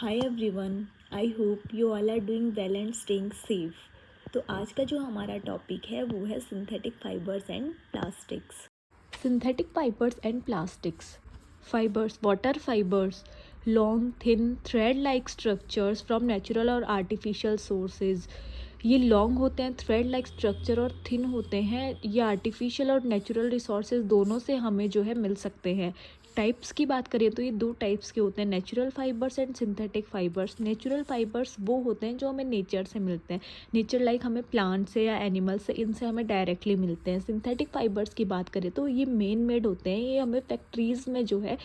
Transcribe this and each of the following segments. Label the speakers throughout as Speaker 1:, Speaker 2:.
Speaker 1: Hi everyone, I hope you all are doing well and staying safe. तो आज का जो हमारा टॉपिक है वो है synthetic fibres and plastics. Synthetic fibres and plastics. Fibres, water fibres, long thin thread like structures from natural और artificial sources. ये लॉन्ग होते हैं, थ्रेड लाइक स्ट्रक्चर, और थिन होते हैं। ये आर्टिफिशियल और नेचुरल रिसोर्सेज दोनों से हमें जो है मिल सकते हैं। टाइप्स की बात करें तो ये दो टाइप्स के होते हैं, natural fibres and synthetic fibres. Natural fibres वो होते हैं जो हमें नेचर से मिलते हैं, नेचर लाइक हमें प्लांट से या एनिमल से, इनसे हमें डायरेक्टली मिलते हैं। सिंथेटिक फाइबर्स की बात करें तो ये मेन मेड होते हैं, ये हमें फैक्ट्रीज़ में जो है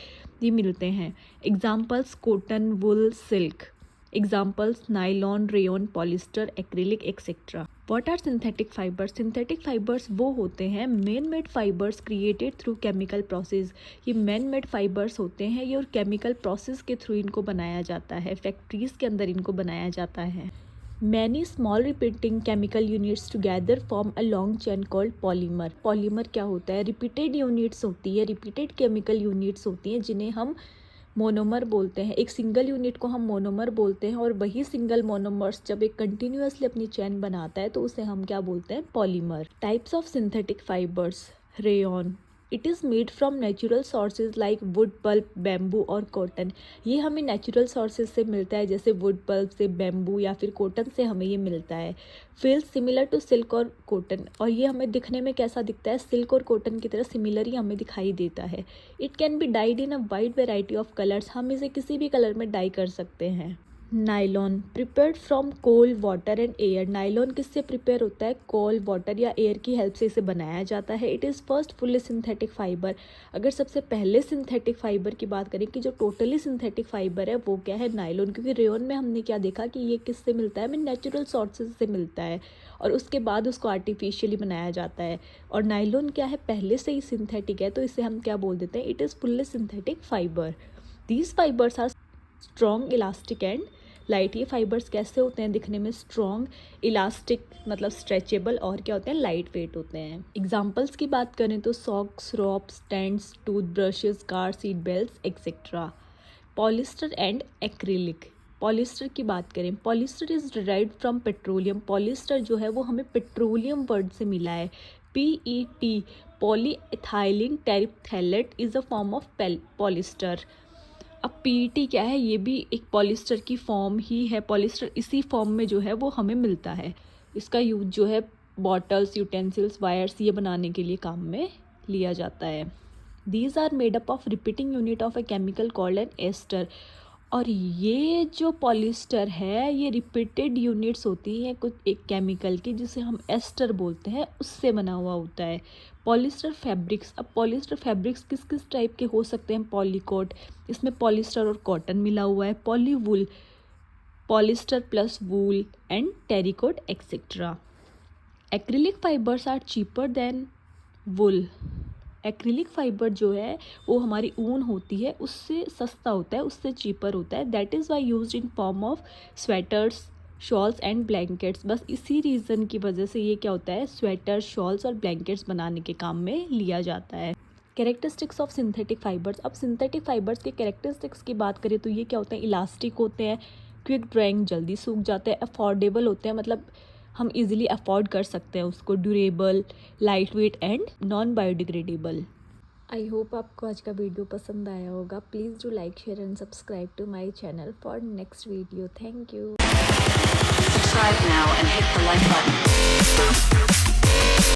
Speaker 1: ये मिलते हैं। Examples cotton, wool, silk. Examples nylon, rayon, polyester, acrylic etcetera. What are synthetic fibers? Synthetic fibres वो होते हैं man made fibres created through chemical process. ये मैन मेड फाइबर्स होते हैं ये, और केमिकल प्रोसेस के थ्रू इनको बनाया जाता है, फैक्ट्रीज़ के अंदर इनको बनाया जाता है। Many small repeating chemical units together form a long chain called polymer. Polymer क्या होता है? रिपीटेड यूनिट्स होती है, रिपीटेड केमिकल यूनिट्स होती हैं जिन्हें हम मोनोमर बोलते हैं। एक सिंगल यूनिट को हम मोनोमर बोलते हैं, और वही सिंगल मोनोमर्स जब एक कंटिन्यूअसली अपनी चेन बनाता है तो उसे हम क्या बोलते हैं? Polymer. Types of synthetic fibres. Rayon, it is made from natural sources like wood pulp, bamboo और कॉटन। ये हमें नेचुरल सोर्सेज से मिलता है, जैसे वुड पल्प से, बैम्बू या फिर कॉटन से हमें ये मिलता है। फील्स सिमिलर टू सिल्क और कॉटन, और ये हमें दिखने में कैसा दिखता है? सिल्क और कॉटन की तरह सिमिलर ही हमें दिखाई देता है। It can be died in a wide variety of colours, हम इसे किसी भी कलर में डाई कर सकते हैं। Nylon, prepared from coal, water and air. Nylon किससे प्रिपेयर होता है? कोल, वाटर या एयर की हेल्प से इसे बनाया जाता है। It is first fully synthetic fibre. अगर सबसे पहले सिंथेटिक फाइबर की बात करें कि जो टोटली सिंथेटिक फाइबर है वो क्या है? नाइलॉन। क्योंकि रेयन में हमने क्या देखा कि ये किससे मिलता है? हमें नेचुरल सोर्सेज से मिलता है, और उसके बाद उसको आर्टिफिशियली बनाया जाता है। और नाइलॉन क्या है? पहले से ही सिंथेटिक है, तो इसे हम क्या बोल देते हैं? It is fully synthetic fibre. These fibres are strong, elastic and light. ये फाइबर्स कैसे होते हैं दिखने में? स्ट्रॉन्ग, इलास्टिक मतलब स्ट्रेचेबल, और क्या होते हैं? लाइट वेट होते हैं। एग्जाम्पल्स की बात करें तो socks, ropes, tents, tooth brushes, car seat belt etcetera. Polyester and acrylic. Polyester की बात करें, polyester is derived from petroleum. Polyester जो है वो हमें पेट्रोलियम वर्ड से मिला है। PET, polyethylene terephthalate, is a form of polyester. अब PET क्या है? ये भी एक पॉलिस्टर की फॉर्म ही है। पॉलिस्टर इसी फॉर्म में जो है वो हमें मिलता है। इसका यूज जो है बॉटल्स, यूटेंसिल्स, वायर्स ये बनाने के लिए काम में लिया जाता है। These are made up of repeating unit of a chemical called an ester. और ये जो पॉलिस्टर है ये रिपीटेड यूनिट्स होती हैं कुछ एक केमिकल की, जिसे हम एस्टर बोलते हैं, उससे बना हुआ होता है। Polyester fabrics. अब पॉलिस्टर फैब्रिक्स किस किस टाइप के हो सकते हैं? पॉलीकोट, इसमें पॉलिस्टर और कॉटन मिला हुआ है। Polywool, polyester plus wool and terrycot etcetera. Acrylic fibres are cheaper than wool. Acrylic fibre जो है वो हमारी ऊन होती है उससे सस्ता होता है, उससे चीपर होता है। That is why used in form of sweaters, shawls and blankets. बस इसी रीज़न की वजह से ये क्या होता है? स्वेटर, शॉल्स और ब्लैंकेट्स बनाने के काम में लिया जाता है। Characteristics of synthetic fibres. अब सिंथेटिक फाइबर्स के कैरेक्टरिस्टिक्स की बात करें तो ये क्या होते हैं? इलास्टिक होते हैं, क्विक ड्राइंग, जल्दी सूख जाते हैं, अफोर्डेबल होते हैं, मतलब हम इजीली अफोर्ड कर सकते हैं उसको, durable, light weight and non biodegradable. I hope आपको आज का वीडियो पसंद आया होगा। Please do like, share and subscribe to my channel for next video. Thank you.
Speaker 2: Subscribe now and hit the like